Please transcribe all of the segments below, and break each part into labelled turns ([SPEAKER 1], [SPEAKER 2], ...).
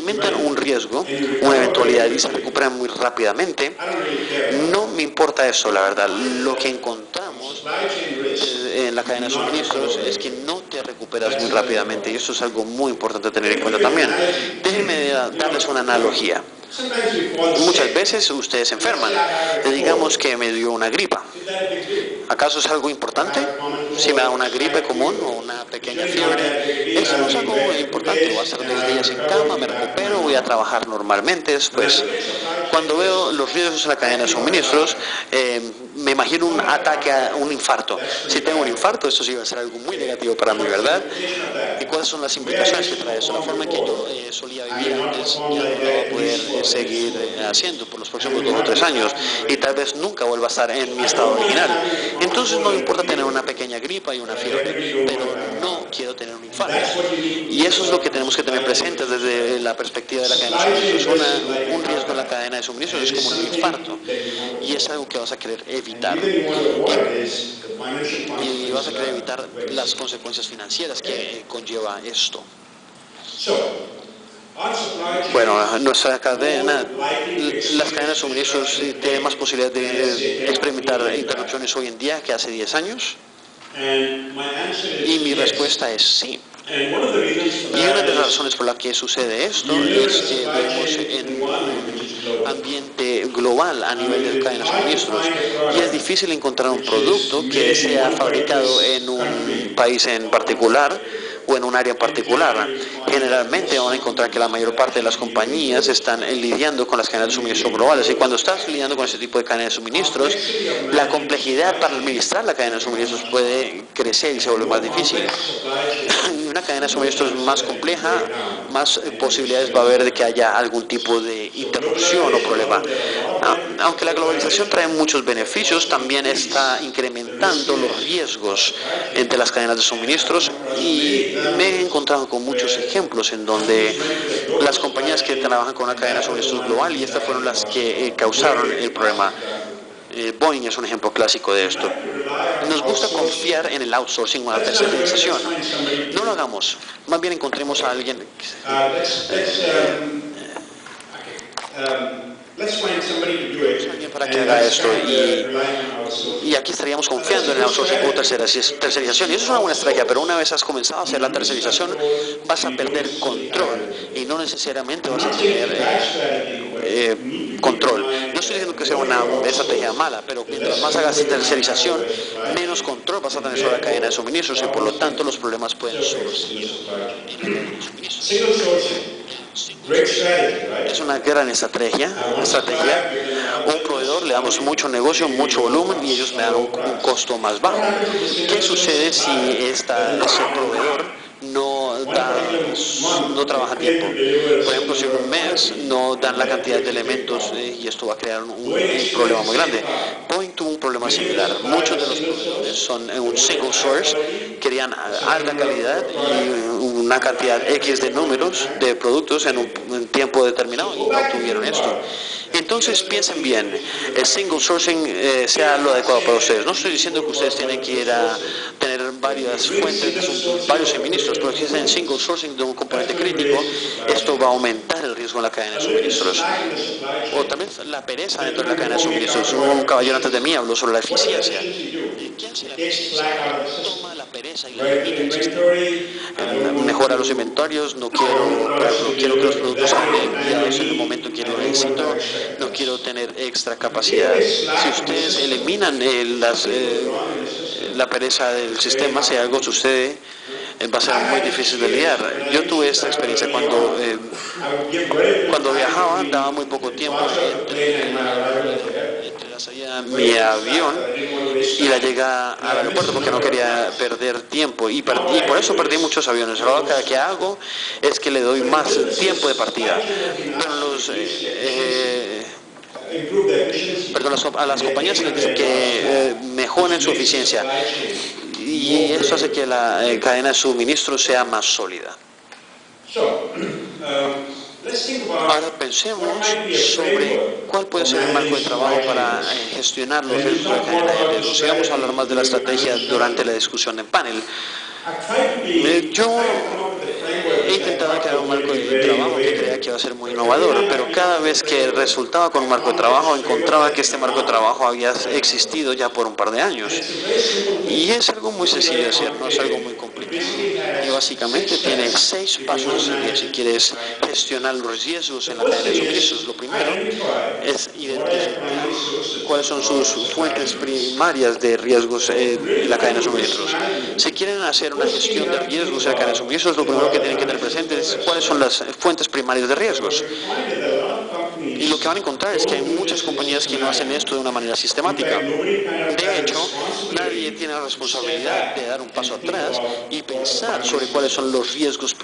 [SPEAKER 1] experimentan un riesgo, una eventualidad y se recuperan muy rápidamente, no me importa eso, la verdad. Lo que encontramos en la cadena de suministros es que no te recuperas muy rápidamente y eso es algo muy importante tener en cuenta también. Déjenme darles una analogía. Muchas veces ustedes se enferman. Digamos que me dio una gripa. ¿Acaso es algo importante? Si me da una gripe común o una pequeña fiebre, eso no es algo importante. Voy a estar 2 días en cama, me recupero, voy a trabajar normalmente después. Cuando veo los riesgos en la cadena de suministros, me imagino un ataque, un infarto. Si tengo un infarto, esto sí va a ser algo muy negativo para mí, ¿verdad? ¿Y cuáles son las implicaciones que trae eso? La forma en que yo solía vivir antes ya no lo voy a poder seguir haciendo por los próximos 2 o 3 años y tal vez nunca vuelva a estar en mi estado original. Entonces no me importa tener una pequeña gripa y una fiebre, pero no quiero tener un infarto. Y eso es lo que tenemos que tener presentes desde la perspectiva de la cadena de suministros. Un riesgo en la cadena de suministros es como un infarto y es algo que vas a querer evitar. Y vas a querer evitar las consecuencias financieras que conlleva esto. Bueno, nuestra cadena, las cadenas de suministros tienen más posibilidad de experimentar interrupciones hoy en día que hace 10 años. Y mi respuesta es sí. Y una de las razones por las que sucede esto es que vemos en un ambiente global a nivel de cadenas de suministros y es difícil encontrar un producto que sea fabricado en un país en particular o en un área en particular. Generalmente van a encontrar que la mayor parte de las compañías están lidiando con las cadenas de suministro globales y cuando estás lidiando con este tipo de cadenas de suministros, la complejidad para administrar la cadena de suministros puede crecer y se vuelve más difícil. Una cadena de suministros más compleja, más posibilidades va a haber de que haya algún tipo de interrupción o problema. Aunque la globalización trae muchos beneficios, también está incrementando los riesgos entre las cadenas de suministros y me he encontrado con muchos ejemplos en donde las compañías que trabajan con una cadena de suministros global y estas fueron las que causaron el problema. Boeing es un ejemplo clásico de esto. Nos gusta confiar en el outsourcing o la tercerización. No lo hagamos. Más bien encontremos a alguien para que haga esto y aquí estaríamos confiando en el outsourcing o tercerización y eso es una buena estrategia, pero una vez has comenzado a hacer la tercerización vas a perder control y no necesariamente vas a tener control. No estoy diciendo que sea una estrategia mala, pero mientras más hagas tercerización, menos control vas a tener sobre la cadena de suministros y por lo tanto los problemas pueden surgir en la cadena de suministros. Es una gran estrategia. Un proveedor le damos mucho negocio, mucho volumen y ellos me dan un costo más bajo. ¿Qué sucede si ese proveedor no trabaja a tiempo? Por ejemplo, si en un mes no dan la cantidad de elementos y esto va a crear un problema muy grande. Boeing tuvo un problema similar. Muchos de los proveedores son un single source, querían alta calidad y una cantidad X de números de productos en un tiempo determinado y no obtuvieron esto. Entonces piensen bien, el single sourcing sea lo adecuado para ustedes. No estoy diciendo que ustedes tienen que ir a tener varias fuentes, varios suministros, pero si es en single sourcing de un componente crítico, esto va a aumentar el riesgo en la cadena de suministros. O también la pereza dentro de la cadena de suministros. Un caballero antes de mí habló sobre la eficiencia. ¿Qué hace la eficiencia? Toma la pereza y la elimina del sistema. Mejora los inventarios, no quiero que los productos sean enviados en el momento en que lo necesito, no quiero tener extra capacidad. Si ustedes eliminan la pereza del sistema, si algo sucede, va a ser muy difícil de lidiar. Yo tuve esta experiencia cuando viajaba, daba muy poco tiempo entre la salida de mi avión y la llegada al aeropuerto porque no quería perder tiempo y por eso perdí muchos aviones. Lo que hago es que le doy más tiempo de partida. A las compañías les dicen que mejoren su eficiencia y eso hace que la cadena de suministro sea más sólida. Ahora pensemos sobre cuál puede ser el marco de trabajo para gestionar los riesgos de la cadena de riesgos. Y vamos a hablar más de la estrategia durante la discusión en panel. Yo He intentado crear un marco de trabajo que creía que iba a ser muy innovador, pero cada vez que resultaba con un marco de trabajo, encontraba que este marco de trabajo había existido ya por un par de años. Y es algo muy sencillo de hacer, no es algo muy complicado. Y básicamente tiene 6 pasos a seguir si quieres gestionar los riesgos en la cadena de suministros. Lo primero es identificar cuáles son sus fuentes primarias de riesgos en la cadena de suministros. Si quieren hacer una gestión de riesgos en la cadena de suministros, lo primero que tienen que tener presente es cuáles son las fuentes primarias de riesgos. Y lo que van a encontrar es que hay muchas compañías que no hacen esto de una manera sistemática. De hecho, nadie tiene la responsabilidad de dar un paso atrás y pensar sobre cuáles son los riesgos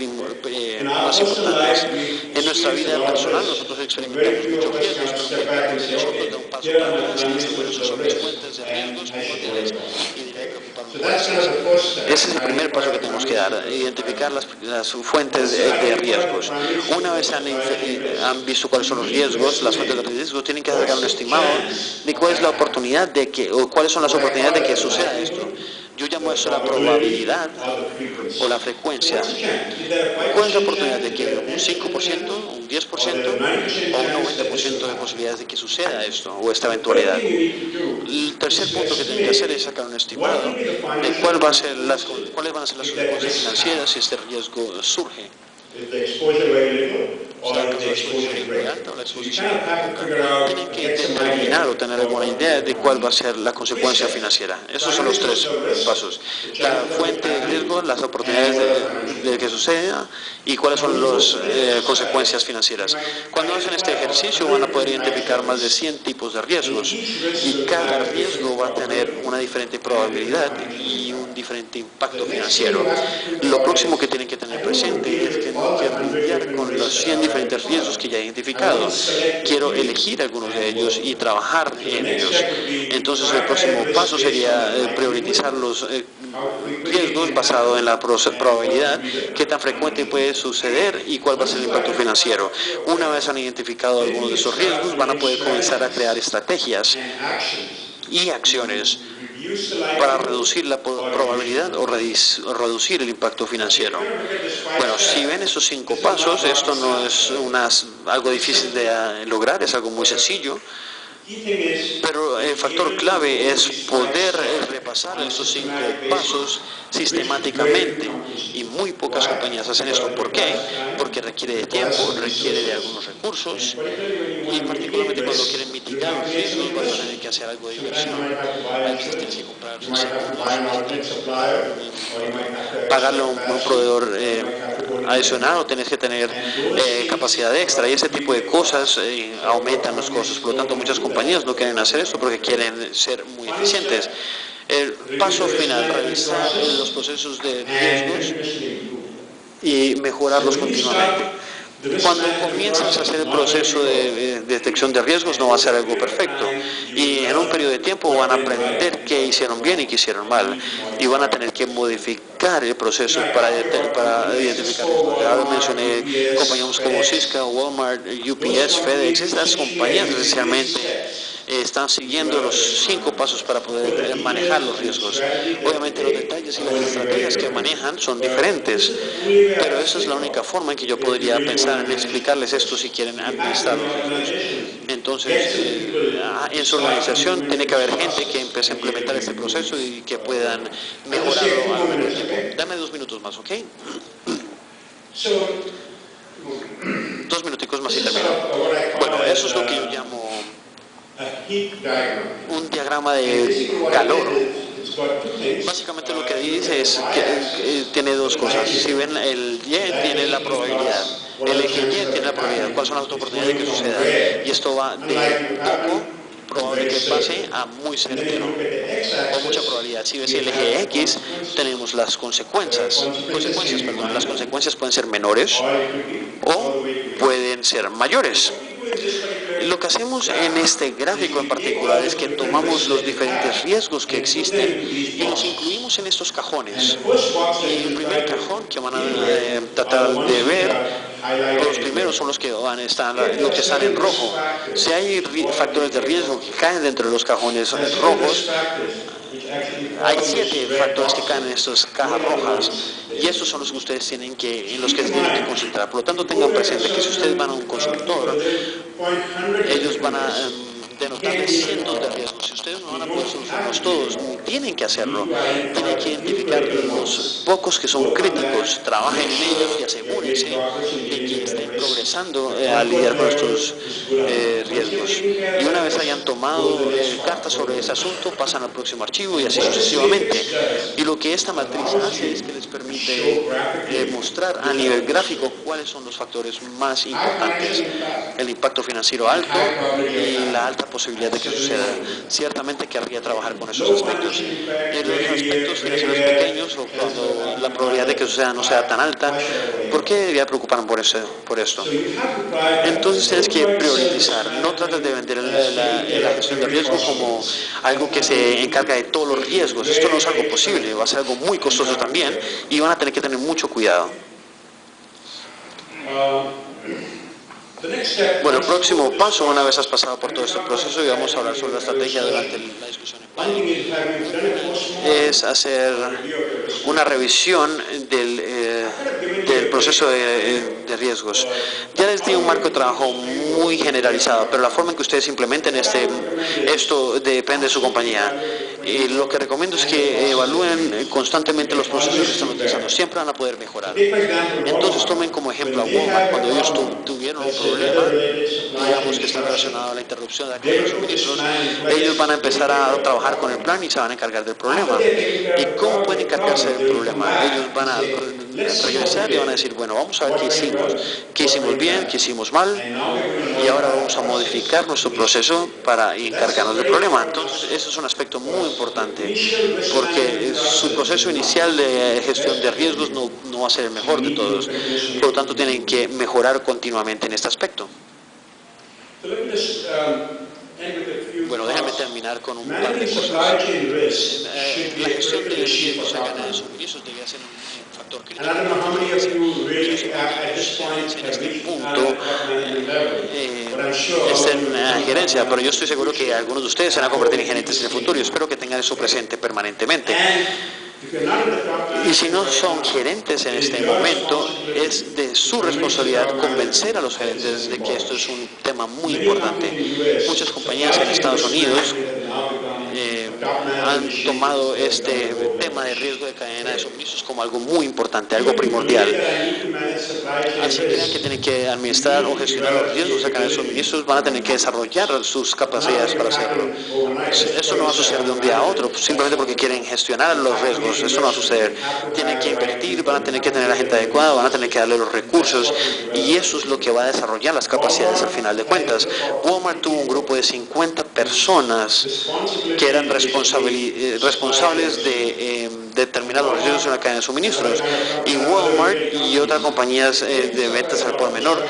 [SPEAKER 1] más importantes. En nuestra vida personal nosotros experimentamos muchos riesgos, pero cuando nosotros damos un paso para atrás y decimos cuáles son las fuentes de riesgos primordiales y de preocuparnos por esas. Ese es el primer paso que tenemos que dar, identificar las fuentes de riesgos. Una vez han visto cuáles son los riesgos, las fuentes de riesgo, tienen que sacar un estimado de cuál es la oportunidad de que, o cuáles son las oportunidades de que suceda esto. Yo llamo eso la probabilidad o la frecuencia. ¿Cuál es la oportunidad de que un 5%, un 10% o un 90% de posibilidades de que suceda esto o esta eventualidad? El tercer punto que tienen que hacer es sacar un estimado de cuáles van a ser las consecuencias financieras si este riesgo surge. La exposición muy alta o la exposición muy poca. Tienen que determinar o tener alguna idea de cuál va a ser la consecuencia financiera. Esos son los 3 pasos. La fuente de riesgo, las oportunidades de que suceda y cuáles son las consecuencias financieras. Cuando hacen este ejercicio van a poder identificar más de 100 tipos de riesgos y cada riesgo va a tener una diferente probabilidad y un diferente impacto financiero. Lo próximo que tienen que tener presente es que no quieren lidiar con los 100 diferentes riesgos que ya he identificado. Quiero elegir algunos de ellos y trabajar en ellos. Entonces el próximo paso sería priorizar los riesgos basado en la probabilidad, qué tan frecuente puede suceder y cuál va a ser el impacto financiero. Una vez han identificado algunos de esos riesgos, van a poder comenzar a crear estrategias y acciones para reducir la probabilidad o reducir el impacto financiero. Bueno, si ven esos 5 pasos, esto no es algo difícil de lograr, es algo muy sencillo. Pero el factor clave es poder repasar esos 5 pasos sistemáticamente y muy pocas compañías hacen esto. ¿Por qué? Porque requiere de tiempo, requiere de algunos recursos y particularmente cuando quieren mitigar los riesgos van a tener que hacer algo de inversión. A veces tienes que comprar pagarle a un proveedor adicional o tienes que tener capacidad extra y ese tipo de cosas aumentan los costos. Por lo tanto, muchas compañías no quieren hacer esto porque quieren ser muy eficientes. El paso final, revisar los procesos de riesgos y mejorarlos continuamente. Cuando comienzas a hacer el proceso de detección de riesgos no va a ser algo perfecto y en un periodo de tiempo van a aprender qué hicieron bien y qué hicieron mal y van a tener que modificar el proceso para identificar riesgos. Ya mencioné compañías como Cisco, Walmart, UPS, FedEx, estas compañías esencialmente están siguiendo los 5 pasos para poder manejar los riesgos. Obviamente los detalles y las estrategias que manejan son diferentes, pero esa es la única forma en que yo podría pensar en explicarles esto si quieren administrar los riesgos. Entonces, en su organización tiene que haber gente que empiece a implementar este proceso y que puedan mejorarlo a lo largo del tiempo. Dame 2 minutos más, ¿ok? 2 minuticos más y termino. Bueno, eso es lo que yo llamo un diagrama de calor. Básicamente lo que dice es que tiene 2 cosas. Si ven, el Y tiene la probabilidad, el eje Y tiene la probabilidad, cuáles son las oportunidades de que suceda. Y esto va de poco probable que pase a muy certero, o mucha probabilidad. Si ves el eje X, tenemos las consecuencias. Las consecuencias pueden ser menores o pueden ser mayores. Lo que hacemos en este gráfico en particular es que tomamos los diferentes riesgos que existen y los incluimos en estos cajones. El primer cajón que van a tratar de ver, los primeros son los que están en rojo. Si hay factores de riesgo que caen dentro de los cajones rojos, hay 7 factores que caen en estas cajas rojas Y estos son los que ustedes en los que se tienen que concentrar. Por lo tanto, tengan presente que si ustedes van a un consultor, ellos van a denotarles cientos de riesgos. Si ustedes no van a poder solucionarlos todos, tienen que hacerlo. Tienen que identificar los pocos que son críticos, trabajen en ellos y asegúrense de que estén progresando a lidiar con estos riesgos. Y una vez hayan tomado cartas sobre ese asunto, pasan al próximo archivo y así sucesivamente. Y lo que esta matriz hace es que les permite mostrar a nivel gráfico cuáles son los factores más importantes. El impacto financiero alto y la alta posibilidad de que suceda. Ciertamente querría trabajar con esos aspectos. En los aspectos financieros pequeños o cuando la probabilidad de que suceda no sea tan alta, ¿por qué debería preocuparme por esto? Entonces tienes que priorizar. No trates de vender la gestión de riesgo como algo que se encarga de todos los riesgos. Esto no es algo posible, va a ser algo muy costoso también y van a tener que tener mucho cuidado. Bueno, el próximo paso, una vez has pasado por todo este proceso, y vamos a hablar sobre la estrategia durante la discusión en panel, es hacer una revisión del proceso de riesgos. Ya les di un marco de trabajo muy generalizado, pero la forma en que ustedes implementen esto depende de su compañía. Lo que recomiendo es que evalúen constantemente los procesos que están utilizando. Siempre van a poder mejorar. Entonces tomen como ejemplo a Walmart cuando ellos tuvieron un problema, digamos que está relacionado a la interrupción de la cadena de suministros. Ellos van a empezar a trabajar con el plan y se van a encargar del problema. ¿Y cómo pueden encargarse del problema? Ellos van a regresar y van a decir, bueno, vamos a ver qué hicimos bien, qué hicimos mal, y ahora vamos a modificar nuestro proceso para encargarnos del problema. Entonces, eso es un aspecto muy importante, porque su proceso inicial de gestión de riesgos no va a ser el mejor de todos. Por lo tanto, tienen que mejorar continuamente en este aspecto. Bueno, déjame terminar con un par de cosas. La gestión de riesgos en cadena de suministros debía ser un factor crítico. En este punto está en gerencia, pero yo estoy seguro que algunos de ustedes se van a convertir en gerentes en el futuro y espero que tengan eso presente permanentemente. Y si no son gerentes en este momento, es de su responsabilidad convencer a los gerentes de que esto es un tema muy importante. Muchas compañías en Estados Unidos han tomado este tema de riesgo de cadena de suministros como algo muy importante, algo primordial. Así que tienen que administrar o gestionar los riesgos de cadena de suministros, van a tener que desarrollar sus capacidades para hacerlo. Eso no va a suceder de un día a otro, simplemente porque quieren gestionar los riesgos. Eso no va a suceder. Tienen que invertir, van a tener que tener la gente adecuada, van a tener que darle los recursos, y eso es lo que va a desarrollar las capacidades al final de cuentas. Walmart tuvo un grupo de 50 personas que eran responsables de determinar los riesgos en la cadena de suministros, y Walmart y otras compañías de ventas al por menor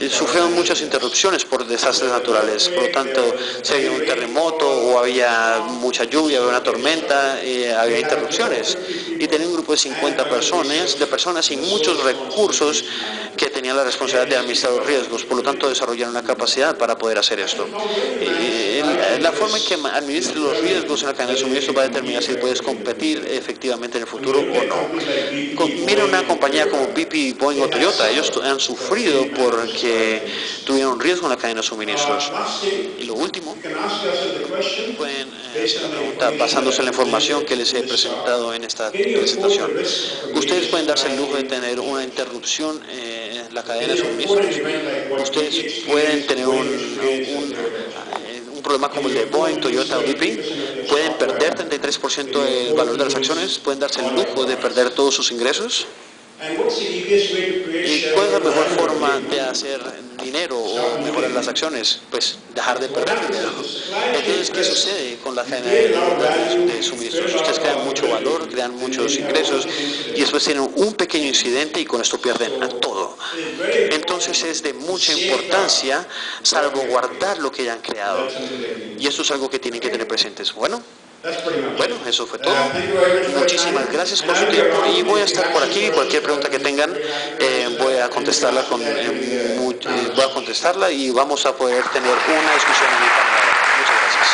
[SPEAKER 1] sufrieron muchas interrupciones por desastres naturales. Por lo tanto, si había un terremoto o había mucha lluvia, había una tormenta, había interrupciones, y tenía un grupo de 50 personas y muchos recursos que tenían la responsabilidad de administrar los riesgos. Por lo tanto, desarrollaron la capacidad para poder hacer esto. La forma en que administres los riesgos en la cadena de suministro va a determinar si puedes competir efectivamente en el futuro o no. Mira una compañía como BP, Boeing o Toyota. Ellos han sufrido porque tuvieron riesgo en la cadena de suministros. Y lo último, pueden hacer la pregunta basándose en la información que les he presentado en esta presentación. Ustedes pueden darse el lujo de tener una interrupción en la cadena de suministros. Ustedes pueden tener un problema como el de Boeing, Toyota o BP. Pueden perder 33% del valor de las acciones. Pueden darse el lujo de perder todos sus ingresos. ¿Y cuál es la mejor forma de hacer dinero o mejorar las acciones? Pues dejar de perder dinero. Entonces, ¿qué sucede con la cadena de suministros? Ustedes crean mucho valor, crean muchos ingresos y después tienen un pequeño incidente y con esto pierden todo. Entonces es de mucha importancia salvaguardar lo que ya han creado. Y esto es algo que tienen que tener presentes. Bueno, eso fue todo. Muchísimas gracias por su tiempo y voy a estar por aquí. Cualquier pregunta que tengan voy a contestarla y vamos a poder tener una discusión en el panel. Muchas gracias.